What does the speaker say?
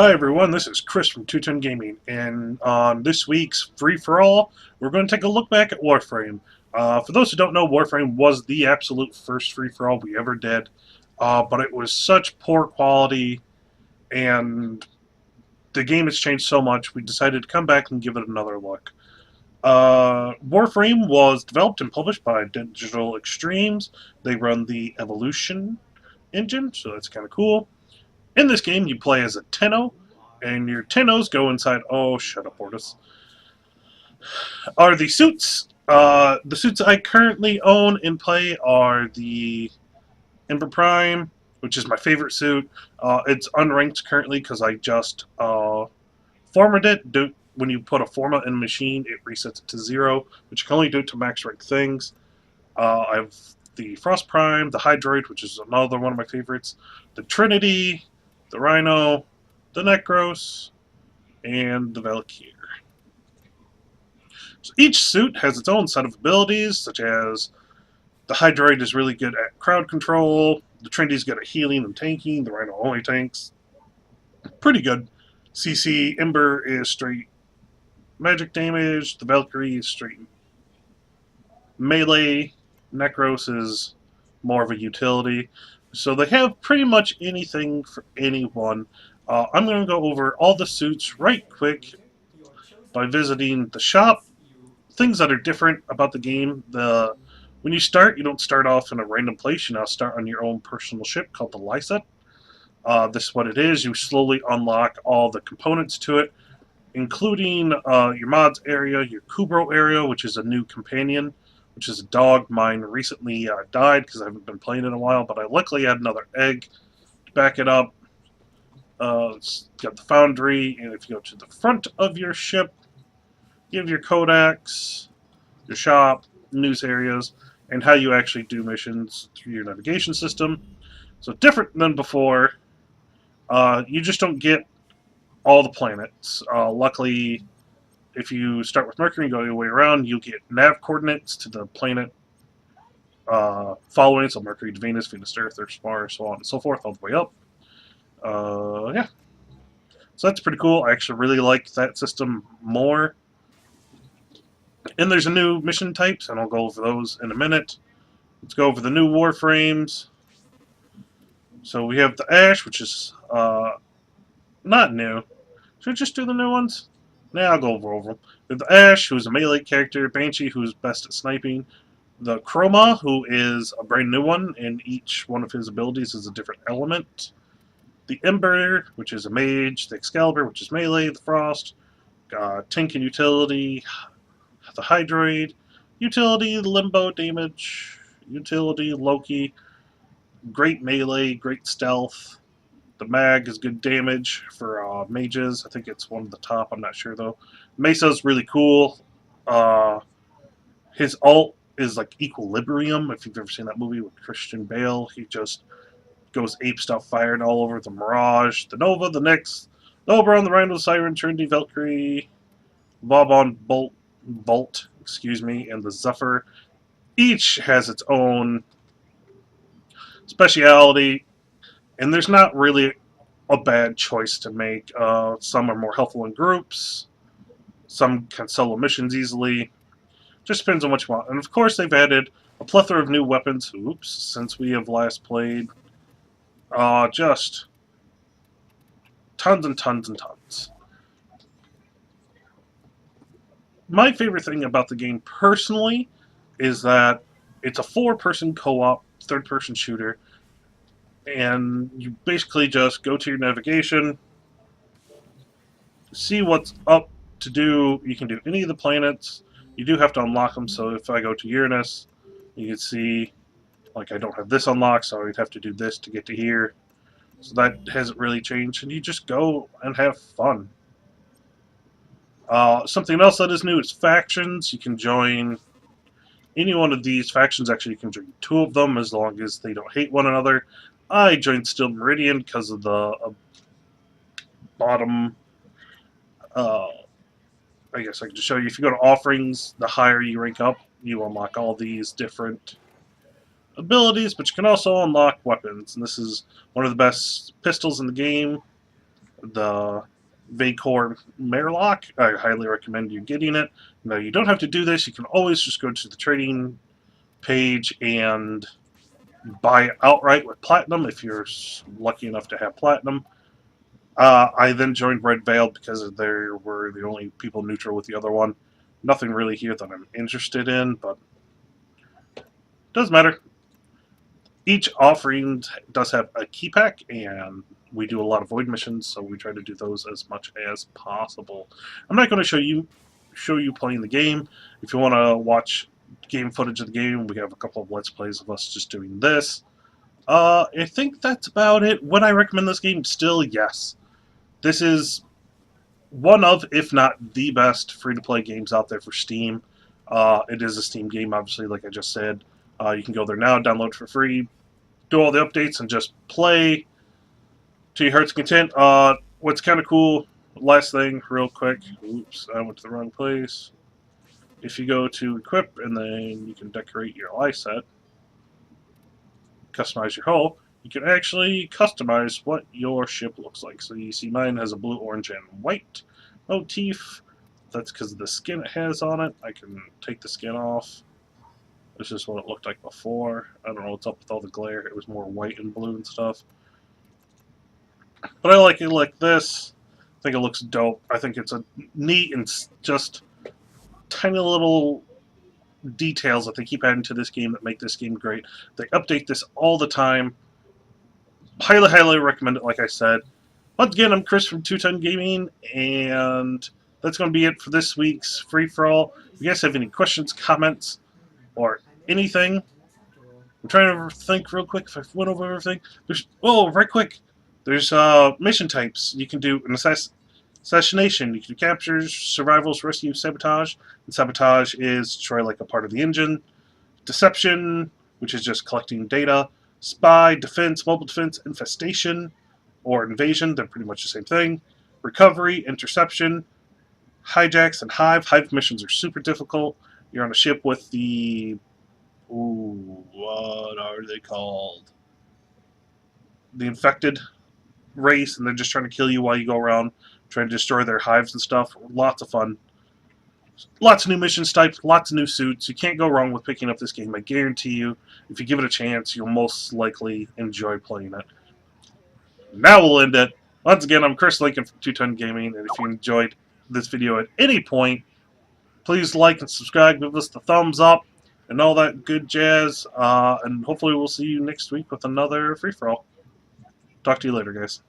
Hi everyone, this is Chris from 210 Gaming, and on this week's free-for-all, we're going to take a look back at Warframe. For those who don't know, Warframe was the absolute first free-for-all we ever did, but it was such poor quality, and the game has changed so much, we decided to come back and give it another look. Warframe was developed and published by Digital Extremes. They run the Evolution engine, so that's kind of cool. In this game, you play as a Tenno, and your Tennos go inside. Oh, shut up, Ortis. Are the suits. The suits I currently own and play are the Ember Prime, which is my favorite suit. It's unranked currently because I just formatted it. When you put a format in a machine, it resets it to 0, but you can only do it to max rank things. I have the Frost Prime, the Hydroid, which is another one of my favorites, the Trinity, the Rhino, the Necros, and the Valkyr. So each suit has its own set of abilities, such as the Hydroid is really good at crowd control, the Trinity's good at healing and tanking, the Rhino only tanks. Pretty good. CC Ember is straight magic damage, the Valkyrie is straight melee, Necros is more of a utility. So they have pretty much anything for anyone. I'm going to go over all the suits right quick by visiting the shop. Things that are different about the game. When you start, you don't start off in a random place. You now start on your own personal ship called the Lyset. This is what it is. You slowly unlock all the components to it, including your mods area, your Kubro area, which is a new companion, which is a dog. Mine recently died because I haven't been playing in a while, but I luckily had another egg to back it up. It's got the foundry, and if you go to the front of your ship, you have your codex, your shop, news areas, and how you actually do missions through your navigation system. So different than before, you just don't get all the planets. Luckily, if you start with Mercury and go your way around, you get nav coordinates to the planet following. So Mercury to Venus, Venus to Earth, Earth to Mars, so on and so forth, all the way up. Yeah. So that's pretty cool. I actually really like that system more. And there's a new mission types, and I'll go over those in a minute. Let's go over the new Warframes. So we have the Ash, which is not new. Should I just do the new ones? Nah, I'll go over them. We have the Ash, who's a melee character. Banshee, who's best at sniping. The Chroma, who is a brand new one, and each one of his abilities is a different element. The Ember, which is a mage. The Excalibur, which is melee. The Frost. Tank and utility. The Hydroid. Utility, Limbo damage. Utility, Loki. Great melee, great stealth. The Mag is good damage for mages. I think it's one of the top. I'm not sure though. Mesa's really cool. His ult is like Equilibrium. If you've ever seen that movie with Christian Bale, he just goes ape stuff, firing all over the Mirage, the Nova, the Nyx, the Oberon, the Rhino, the Siren, Trinity, Valkyrie, Vauban, Bolt, excuse me, and the Zephyr. Each has its own speciality, and there's not really a bad choice to make. Some are more helpful in groups. Some can solo missions easily. Just depends on what you want. And of course, they've added a plethora of new weapons. Oops, since we have last played. Just tons and tons and tons. My favorite thing about the game personally is that it's a 4-person co-op, third-person shooter. And you basically just go to your navigation, see what's up to do. You can do any of the planets. You do have to unlock them, so if I go to Uranus, you can see, like, I don't have this unlocked, so I'd have to do this to get to here. So that hasn't really changed, and you just go and have fun. Something else that is new is factions. You can join any one of these factions. Actually, you can join 2 of them as long as they don't hate one another. I joined Steel Meridian because of the bottom. I guess I can just show you. If you go to offerings, the higher you rank up, you unlock all these different abilities, but you can also unlock weapons. And this is one of the best pistols in the game. the Vacor Merlock. I highly recommend you getting it. Now, you don't have to do this. You can always just go to the trading page and buy it outright with Platinum if you're lucky enough to have Platinum. I then joined Red Veil because they were the only people neutral with the other one. Nothing really here that I'm interested in, but doesn't matter. Each offering does have a key pack, and we do a lot of void missions, so we try to do those as much as possible. I'm not going to show you playing the game. If you want to watch game footage of the game, we have a couple of Let's Plays of us just doing this. I think that's about it. Would I recommend this game? Still, yes. This is one of, if not the best, free-to-play games out there for Steam. It is a Steam game, obviously, like I just said. You can go there now, download for free, do all the updates, and just play to your heart's content. What's kind of cool, last thing, real quick. Oops, I went to the wrong place. If you go to Equip, and then you can decorate your ally set, customize your hull, you can actually customize what your ship looks like. So you see mine has a blue, orange, and white motif. That's because of the skin it has on it. I can take the skin off. This is what it looked like before. I don't know what's up with all the glare. It was more white and blue and stuff. But I like it like this. I think it looks dope. I think it's a neat and just tiny little details that they keep adding to this game that make this game great. They update this all the time. Highly, highly recommend it, like I said. Once again, I'm Chris from 210 Gaming, and that's going to be it for this week's free-for-all. If you guys have any questions, comments, or anything, I'm trying to think real quick if I went over everything. Right quick. There's mission types. You can do an assassination. You can do captures, survivals, rescue, sabotage. And sabotage is destroy like a part of the engine. Deception, which is just collecting data. Spy, defense, mobile defense, infestation, or invasion. They're pretty much the same thing. Recovery, interception, hijacks, and hive. Hive missions are super difficult. You're on a ship with the... Ooh, what are they called? The infected race, and they're just trying to kill you while you go around trying to destroy their hives and stuff. Lots of fun. Lots of new mission types, lots of new suits. You can't go wrong with picking up this game. I guarantee you, if you give it a chance, you'll most likely enjoy playing it. Now we'll end it. Once again, I'm Chris Lincoln from 210 Gaming, and if you enjoyed this video at any point, please like and subscribe, give us the thumbs up, and all that good jazz. And hopefully we'll see you next week with another free-for-all. Talk to you later, guys.